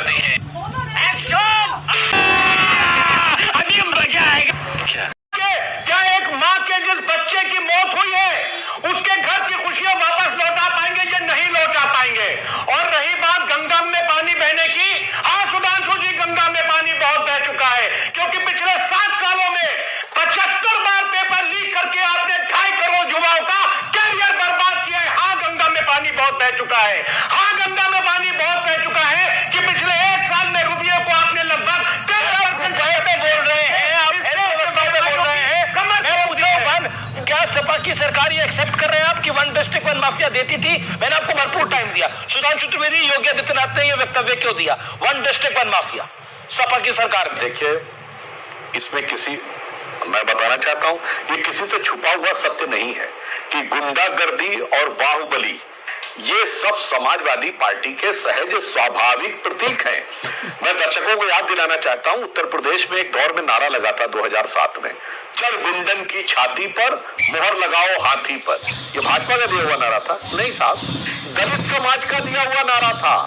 दी है। एक्शन! अभी मजा आएगा। क्या एक माँ के जिस बच्चे की मौत हुई है उसके घर की खुशियां वापस लौटा पाएंगे या नहीं लौटा पाएंगे? और रही बात गंगा में पानी बहने की, हाँ सुधांशु जी, गंगा में पानी बहुत बह चुका है, क्योंकि पिछले 7 सालों में 75 बार पेपर लीक करके आपने 2.5 करोड़ युवाओं का कैरियर बर्बाद किया है। हाँ गंगा में पानी बहुत बह चुका है, हाँ गंगा में पानी बहुत बह चुका है कि पिछले 1 साल में रुपये को आपने लगभग 13% पे बोल रहे हैं, आप व्यवस्था पे बोल रहे हैं। मैं पूछ रहा हूं, क्या सपा की सरकार ये एक्सेप्ट कर रहे हैं आप कि 1 डिस्ट्रिक्ट 1 माफिया देती थी? मैंने आपको भरपूर टाइम दिया। सुधांशु त्रिवेदी, योगी आदित्यनाथ ने ये वक्तव्य क्यों दिया? 1 डिस्ट्रिक्ट 1 माफिया सपा की सरकार में। देखिए, इसमें मैं बताना चाहता हूं, ये किसी से छुपा हुआ सत्य नहीं है कि गुंडागर्दी और बाहुबली ये सब समाजवादी पार्टी के सहज स्वाभाविक प्रतीक हैं। मैं दर्शकों को याद दिलाना चाहता हूं, उत्तर प्रदेश में एक दौर में नारा लगा था 2007 में, चढ़ गुंडन की छाती पर, मोहर लगाओ हाथी पर। ये भाजपा का दिया हुआ नारा था? नहीं साहब, दलित समाज का दिया हुआ नारा था।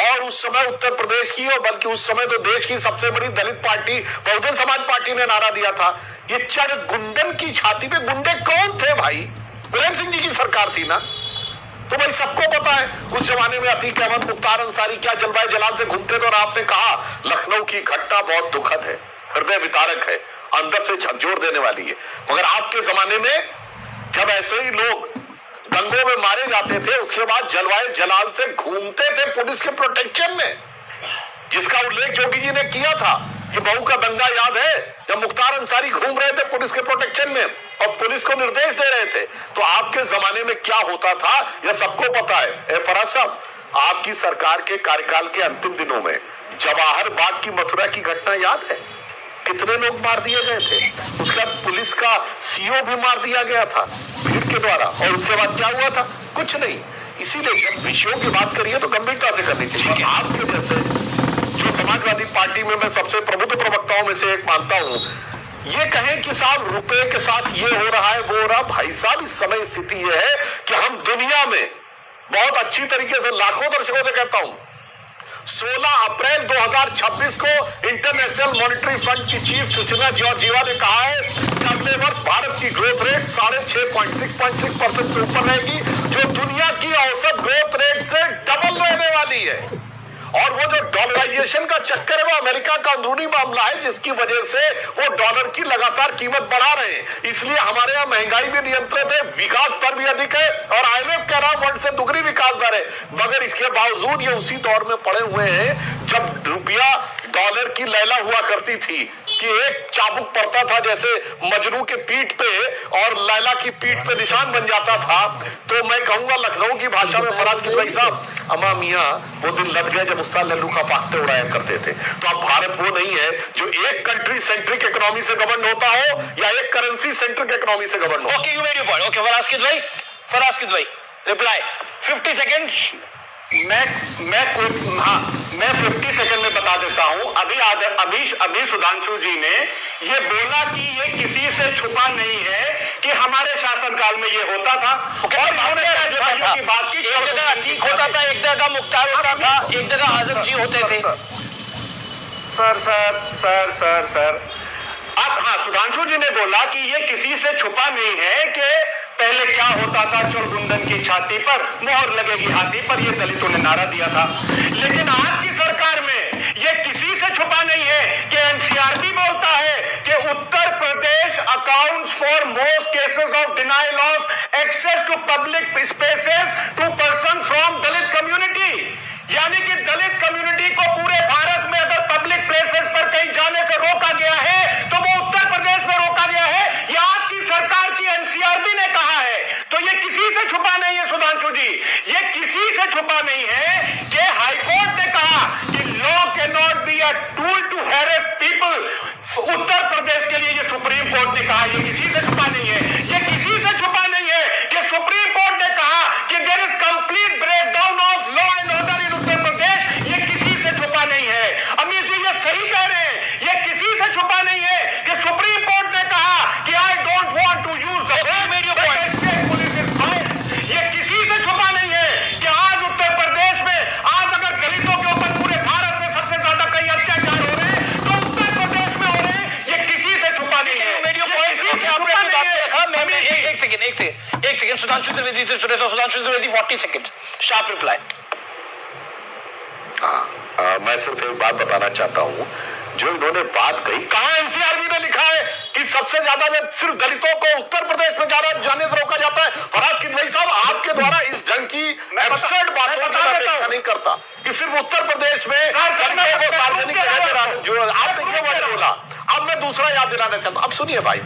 और उस समय उत्तर प्रदेश की, और बल्कि उस समय तो देश की सबसे बड़ी दलित पार्टी बहुजन समाज पार्टी ने नारा दिया था, ये चढ़ गुंडन की छाती पे। गुंडे कौन थे भाई? मुलायम सिंह जी की सरकार थी ना, तो भाई सबको पता है उस जमाने में अतीक अहमद, मुख्तार अंसारी क्या जलवायु जलाल से घूमते थे। और आपने कहा लखनऊ की घटना बहुत दुखद है, हृदय वितारक है, अंदर से झकझोर देने वाली है। मगर आपके जमाने में जब ऐसे ही लोग दंगों में मारे जाते थे, उसके बाद जलवायु जलाल से घूमते थे पुलिस के प्रोटेक्शन में, जिसका उल्लेख जोगी जी ने किया था कि बहू का दंगा याद है, जब मुख्तार अंसारी घूम रहे थे पुलिस के प्रोटेक्शन में और पुलिस को निर्देश दे रहे थे। तो आपके जमाने में क्या होता था यह सबको पता है। फराज साहब, आपकी सरकार के कार्यकाल के अंतिम दिनों में जवाहर बाग की मथुरा की घटना याद है? कितने लोग मार दिए गए थे? उसका पुलिस का सीओ भी मार दिया गया था भीड़ के द्वारा। और उसके बाद क्या हुआ था? कुछ नहीं। इसीलिए जब विषयों की बात करिए तो गंभीरता से करनी चाहिए। आपके जैसे जो समाजवादी पार्टी में मैं सबसे प्रबुद्ध प्रवक्ताओं में से एक मानता हूं, ये कहें कि साहब रुपए के साथ ये हो रहा है वो हो रहा, भाई साहब इस समय स्थिति ये है कि हम दुनिया में बहुत अच्छी तरीके से लाखों दर्शकों से कहता हूं, 16 अप्रैल 2026 को इंटरनेशनल मॉनिटरी फंड की चीफ सुचना जॉर्जिवा ने कहा है कि अगले वर्ष भारत की ग्रोथ रेट 6.6% से ऊपर रहेगी, जो दुनिया की औसत ग्रोथ रेट से डबल रहने वाली है। और वो जो डॉलराइजेशन का चक्कर है वो अमेरिका का अंदरूनी मामला है, जिसकी वजह से वो डॉलर की लगातार कीमत बढ़ा रहे हैं। इसलिए हमारे यहाँ महंगाई भी नियंत्रित है, विकास दर भी अधिक है, और IMF कह रहा वर्ल्ड से दुगनी विकास दर है। मगर इसके बावजूद ये उसी दौर में पड़े हुए हैं जब रुपया डॉलर की लैला हुआ करती थी कि एक चाबुक पड़ता था जैसे मजनू के पीठ पे और लैला की पीठ पे निशान बन जाता था। तो मैं कहूंगा लखनऊ की भाषा में फराज की भाई साहब, अमा मियां वो दिन लद गए जब उस्ताद लल्लू का पाखते उड़ाया करते थे। तो अब भारत वो नहीं है जो एक कंट्री सेंट्रिक इकोनॉमी से गवर्न होता हो या एक करेंसी सेंट्रिक इकोनॉमी से गवर्न हो। Okay, you made your point. Okay, Faraz भाई रिप्लाई 50 सेकंड। मैं 50 सेकंड में बता देता हूं। अभी सुधांशु जी ने ये बोला कि ये किसी से छुपा नहीं है कि हमारे शासनकाल में ये होता था। और बात की एक जगह अतीक होता था, एक जगह मुख्तार होता था, एक जगह आजम जी होते थे। सर हाँ, सुधांशु जी ने बोला कि ये किसी से छुपा नहीं है कि पहले क्या होता था, चोर गुंडन की छाती पर मोहर लगेगी हाथी पर, ये दलितों ने नारा दिया था। लेकिन आज की सरकार में ये किसी से छुपा नहीं है कि NCRB बोलता है कि Uttar Pradesh accounts for most cases of denial of access to public spaces to person from Dalit community. यानी कि दलित कम्युनिटी को पूरे भारत में अगर पब्लिक प्लेसेस पर कहीं जाने से रोका गया है तो वो उत्तर प्रदेश में रोका गया है। यह आपकी सरकार की NCRB ने कहा है। तो ये किसी से छुपा नहीं है सुधांशु जी, ये किसी से छुपा नहीं है कि हाईकोर्ट ने कहा कि law can not be a tool to harass people. Uttar Pradesh के लिए ये सुप्रीम कोर्ट ने कहा, ये किसी से छुपा नहीं है। ये किसी से छुपा नहीं है कि सुप्रीम कोर्ट ने कहा कि there is complete breakdown of law and order in Uttar Pradesh. ये किसी से छुपा नहीं है। अमित जी ये सही कह रहे हैं, ये किसी से छुपा नहीं है कि सुप्रीम कोर्ट ने कहा कि I don't want to use the police is fine. ये किसी से छुपा नहीं है कि आज उत्तर प्रदेश में आज अगर दलितों के ऊपर पूरे सुधांशु त्रिवेदी से सुने तो Sudhanshu Trivedi 40 second sharp reply. मैं सिर्फ एक बात बताना चाहता हूं, जो इन्होंने बात कही, कहां एनसीआरबी ने लिखा है कि सबसे ज्यादा सिर्फ दलितों को उत्तर प्रदेश में जाने से रोका जाता है। फराज किदवई साहब, आपके द्वारा इस ढंग की एब्सर्ड बातों की अपेक्षा नहीं करता कि सिर्फ उत्तर प्रदेश में दलितों को सार्वजनिक जगह जो आपने क्यों वर्ड बोला। अब मैं दूसरा याद दिलाना चाहता हूं, अब सुनिए भाई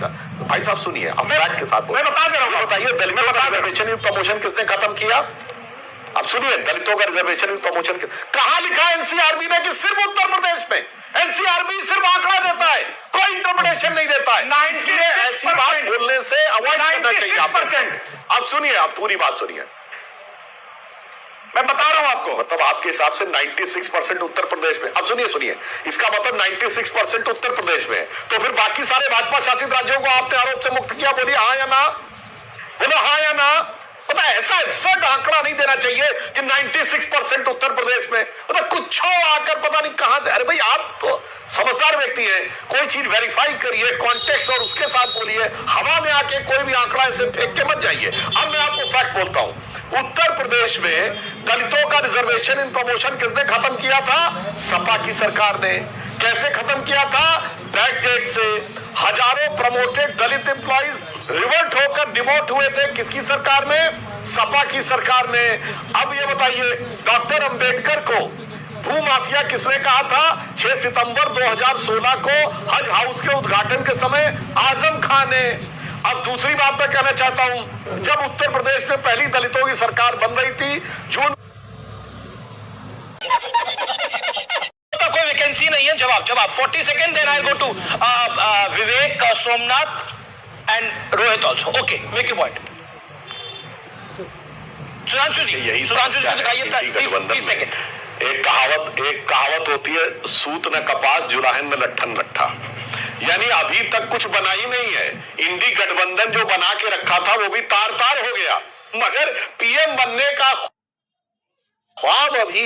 साहब सुनिए, अब फैक्ट के साथ मैं बता दे रहा हूं, बताइए दलितों का रिजर्वेशन इन प्रमोशन किसने खत्म किया? अब सुनिए, दलितों का रिजर्वेशन इन प्रमोशन कहां लिखा है एनसीआरबी ने कि सिर्फ उत्तर प्रदेश में? एनसीआरबी सिर्फ आंकड़ा देता है, कोई इंटरप्रिटेशन नहीं देता है। इसलिए ऐसी बात बोलने से अवॉइड करना चाहिए आपको। अब सुनिए, आप पूरी बात सुनिए, मैं बता रहा हूं आपको। मतलब आपके हिसाब से 96% उत्तर प्रदेश में। अब सुनिए, इसका मतलब 96% उत्तर प्रदेश में है, तो फिर बाकी सारे भाजपा शासित राज्यों को आपने आरोप से मुक्त किया। बोलिए हाँ या ना, बोलो हाँ या ना। पता ऐसा एब्सर्ड आंकड़ा नहीं देना चाहिए कि 96% उत्तर प्रदेश में, मतलब कुछ आकर पता नहीं कहां से। अरे भाई, आप तो समझदार व्यक्ति हैं, कोई चीज वेरीफाई करिए, कॉन्टेक्स्ट और उसके साथ बोलिए। हवा में आके कोई भी आंकड़ा ऐसे फेंक के मत जाइए। अब मैं आपको फैक्ट बोलता हूं, उत्तर प्रदेश में दलितों का रिजर्वेशन इन प्रमोशन किसने खत्म किया था? सपा की सरकार ने। कैसे खत्म किया था? बैकडेट से। हजारों प्रमोटेड दलित एम्प्लॉइज रिवर्ट होकर डिमोट हुए थे। किसकी सरकार में? सपा की सरकार ने। अब ये बताइए, डॉक्टर अंबेडकर को भू माफिया किसने कहा था? 6 सितंबर 2016 को हज हाउस के उद्घाटन के समय आजम खान ने। अब दूसरी बात मैं कहना चाहता हूं, जब उत्तर प्रदेश में पहली दलितों की सरकार बन रही थी, जून कोई वैकेंसी नहीं है। जवाब 40 second, then I go to Vivek, Somnath and Rohit also. Okay, make your point. Sudhanshu ji को दिखाइए 30 सेकंड। एक कहावत होती है, सूत न कपास जुलाहन में लट्ठन लट्ठा। यानी अभी तक कुछ बना ही नहीं है। इंडी गठबंधन जो बना के रखा था वो भी तार तार हो गया, मगर पीएम बनने का ख्वाब अभी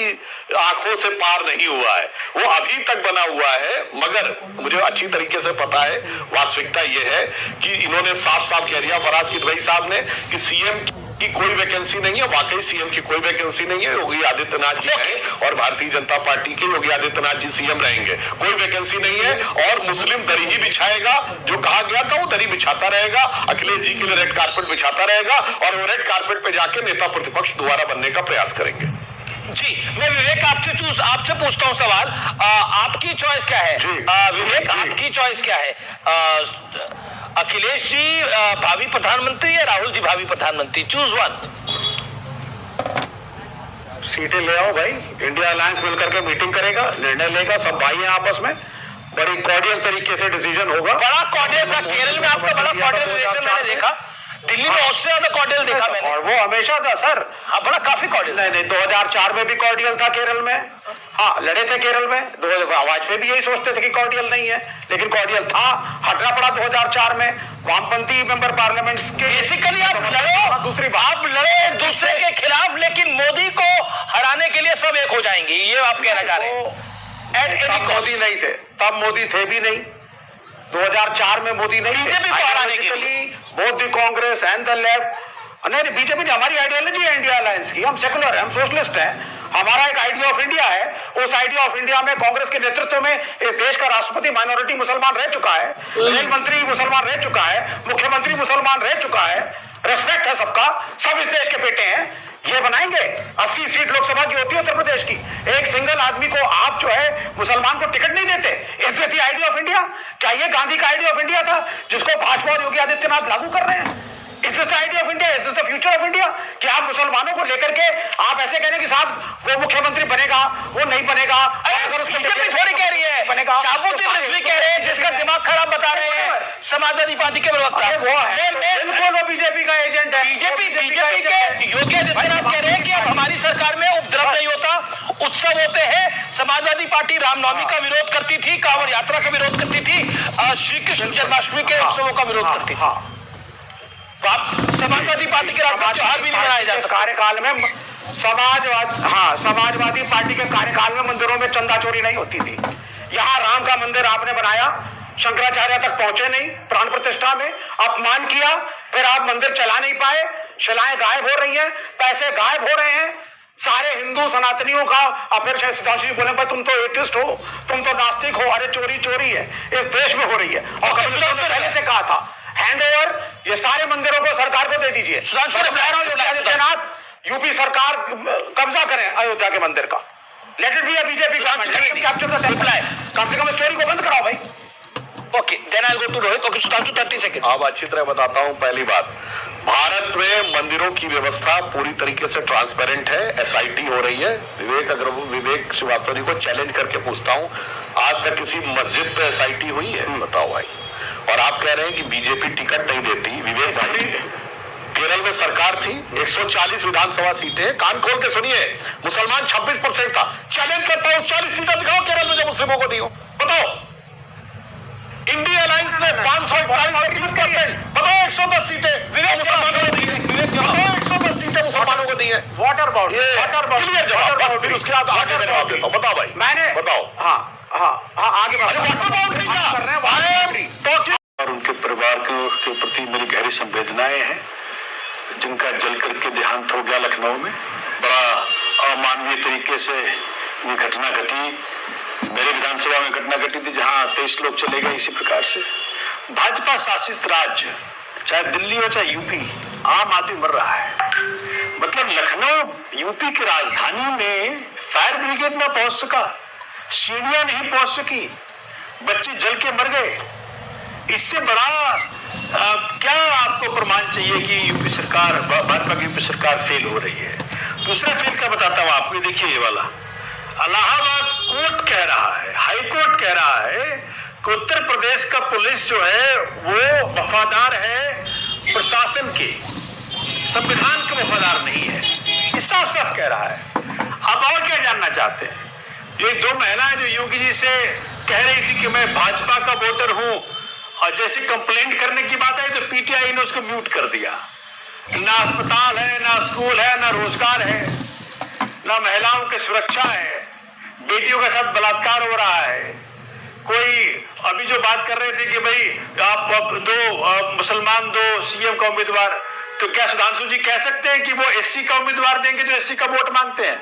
आंखों से पार नहीं हुआ है। वो अभी तक बना हुआ है, मगर मुझे अच्छी तरीके से पता है, वास्तविकता ये है कि इन्होंने साफ साफ कह दिया फराज किदवई साहब ने कि सीएम की कोई वैकेंसी नहीं है। वाकई सीएम की कोई वैकेंसी नहीं है। योगी आदित्यनाथ जी हैं और भारतीय जनता पार्टी के योगी आदित्यनाथ जी सीएम रहेंगे। कोई वैकेंसी नहीं है और मुस्लिम दरी ही बिछाएगा। जो कहा गया था वो दरी बिछाता रहेगा, अखिलेश जी के लिए रेड कारपेट बिछाता रहेगा और वो रेड कारपेट पे जाके नेता प्रतिपक्ष दोबारा बनने का प्रयास करेंगे। जी, मैं विवेक आपसे पूछता हूं सवाल। आपकी चॉइस क्या है? विवेक, आपकी चॉइस क्या है? अखिलेश जी भावी प्रधानमंत्री या राहुल जी भावी प्रधानमंत्री? Choose one. सीटें ले आओ भाई, इंडिया अलायंस मिलकर के मीटिंग करेगा, निर्णय लेगा, सब भाई हैं आपस में, बड़ी कॉर्डियल तरीके से डिसीजन होगा। बड़ा कॉर्डियल था केरल में, आपका बड़ा कॉर्डियल रिलेशन मैंने देखा। दिल्ली में उससे ज्यादा कॉर्डियल देखा मैंने। और वो हमेशा था सर। हाँ, बड़ा काफी कॉर्डियल। नहीं, 2004 में भी कॉर्डियल था केरल में। हाँ, लड़े थे केरल में। वाजपेयी भी यही सोचते थे कि कॉर्डियल नहीं है, लेकिन कॉर्डियल था। हटना पड़ा 2004 में वामपंथी मेंबर पार्लियामेंट के। बेसिकली आप लड़ो, दूसरी बात आप लड़ो एक दूसरे के खिलाफ, लेकिन मोदी को हराने के लिए सब एक हो जाएंगे, ये आप कहना चाह रहे हैं? मोदी नहीं थे तब, मोदी थे भी नहीं 2004 में, मोदी नहीं। बीजेपी को हराने के लिए both the Congress and the left. नहीं, बीजेपी ने, हमारी आइडियोलॉजी है इंडिया अलायंस की। हम सेकुलर हैं, हम सोशलिस्ट हैं। हमारा एक आइडिया ऑफ इंडिया है। उस आइडिया ऑफ इंडिया में कांग्रेस के नेतृत्व में इस देश का राष्ट्रपति माइनॉरिटी मुसलमान रह चुका है, रेल मंत्री मुसलमान रह चुका है, मुख्यमंत्री मुसलमान रह चुका है। रेस्पेक्ट है सबका, सब इस देश के बेटे हैं। ये बनाएंगे 80 सीट लोकसभा की होती है उत्तर प्रदेश की। एक सिंगल आदमी को आप जो है मुसलमान को टिकट नहीं देते। Is this the idea of India? क्या ये गांधी का आइडिया ऑफ इंडिया था जिसको भाजपा और योगी आदित्यनाथ लागू कर रहे हैं? Is this the idea of India? Is this the future of India? कि आप मुसलमानों को लेकर के आप ऐसे कहने कि साहब वो मुख्यमंत्री बनेगा, वो नहीं बनेगा। अगर उसको थोड़ी कह रही है, शाहबुद्दीन रिजवी कह रहे हैं, जिसका दिमाग खराब बता रहे हैं समाजवादी पार्टी के प्रवक्ता। वो है बिल्कुल, वो बीजेपी का एजेंट है। बीजेपी के योगी आदित्यनाथ कह रहे हैं कि अब हमारी सरकार में उपद्रव नहीं होता, उत्सव होते हैं। समाजवादी पार्टी रामनवमी का विरोध करती थी, कांवड़ यात्रा का विरोद करती थी, श्री कृष्ण जन्माष्टमी के उत्सवों का विरोध करती थी। समाजवादी पार्टी के त्योहार भी नहीं मनाए जा सकते। कार्यकाल में समाजवादी पार्टी के कार्यकाल में मंदिरों में चंदा चोरी नहीं होती थी। यहाँ राम का मंदिर आपने बनाया, शंकराचार्य तक पहुंचे नहीं, प्राण प्रतिष्ठा में अपमान किया, फिर आप मंदिर चला नहीं पाए, शिलाएं गायब हो रही हैं, पैसे गायब हो रहे हैं सारे हिंदू सनातनियों का। और फिर शायद सुधांशु जी बोले भाई तुम तो एथिस्ट हो, तुम तो नास्तिक हो, अरे चोरी चोरी है इस देश में हो रही है। और कमिश्नर ने पहले से कहा था हैंड ओवर ये सारे मंदिरों को सरकार को दे दीजिए। सुधांशु योगी आदित्यनाथ यूपी सरकार कब्जा करें अयोध्या के मंदिर का। Let it be a BJP कम से कम स्टोरी को बंद कराओ भाई। Okay, then I will go to Rohit. Okay Sudhanshu 30 second. अब अच्छी तरह बताता हूं। पहली बात, भारत में मंदिरों की व्यवस्था पूरी तरीके से ट्रांसपेरेंट है। एसआईटी हो रही है। विवेक श्रीवास्तव जी को चैलेंज करके पूछता हूं, आज तक किसी मस्जिद पे एसआईटी हुई है? बताओ भाई। और आप कह रहे हैं कि बीजेपी टिकट नहीं देती। विवेक भाई, केरल में सरकार थी, 140 विधानसभा सीटें, कान खोल के सुनिए, मुसलमान 26% था। चैलेंज करता हूं 40 सीटें दिखाओ केरल में जो मुस्लिमों को दी हो, बताओ। इंडिया अलायंस ने 541%, बताओ 110 सीटें मुसलमानों को दी है। बताओ 110 सीटें मुसलमानों को दी है। वाटर अबाउट क्लियर जवाब, फिर उसके बाद आगे मैं जवाब देता हूं। बताओ भाई, मैंने बताओ। आगे और उनके परिवार के प्रति मेरी गहरी संवेदनाएं हैं, जिनका जल करके देहांत हो गया लखनऊ में। बड़ा अमानवीय तरीके से ये घटना घटी। मेरे विधानसभा में घटना घटी थी जहां 23 लोग चले गए इसी प्रकार से। भाजपा शासित राज्य, चाहे दिल्ली हो चाहे यूपी, आम आदमी मर रहा है। मतलब लखनऊ यूपी की राजधानी में फायर ब्रिगेड ना पहुंच सका, सीढ़ियां नहीं पहुंच सकी, बच्चे जल के मर गए। इससे बड़ा क्या आपको प्रमाण चाहिए कि यूपी सरकार, भाजपा की यूपी सरकार फेल हो रही है? दूसरा फेल का बताता हूं आपको, देखिए ये वाला। इलाहाबाद कोर्ट कह रहा है, हाई कोर्ट कह रहा है कि उत्तर प्रदेश का पुलिस जो है वो वफादार है प्रशासन के, संविधान के वफादार नहीं है। ये साफ साफ कह रहा है। अब और क्या जानना चाहते हैं? ये दो महिलाएं जो योगी जी से कह रही थी कि मैं भाजपा का वोटर हूं, और जैसे कंप्लेंट करने की बात आई तो पीटीआई ने उसको म्यूट कर दिया। ना अस्पताल है, ना स्कूल है, ना रोजगार है, ना महिलाओं की सुरक्षा है, बेटियों के साथ बलात्कार हो रहा है। कोई अभी जो बात कर रहे थे कि भाई आप दो मुसलमान, दो सीएम का उम्मीदवार, तो क्या सुधांशु जी कह सकते हैं कि वो एससी का उम्मीदवार देंगे जो एससी का वोट मांगते हैं?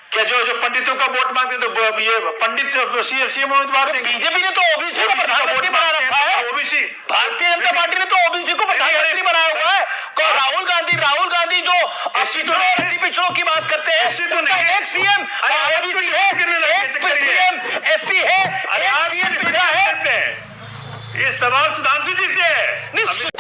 क्या जो पंडितों का वोट मांगते हैं तो ये पंडित सीएम उम्मीदवार देंगे? बीजेपी ने तो ओबीसी को प्रधानमंत्री बना रखा है। ओबीसी, भारतीय जनता पार्टी ने तो ओबीसी को प्रधानमंत्री बनाया हुआ है। राहुल गांधी जो पिछड़ों की बात करते हैं, एक सीएम ओबीसी है, एक सीएम एससी है, एक सीएम पिछड़ा है। ये सवाल सुधांशु जी से है।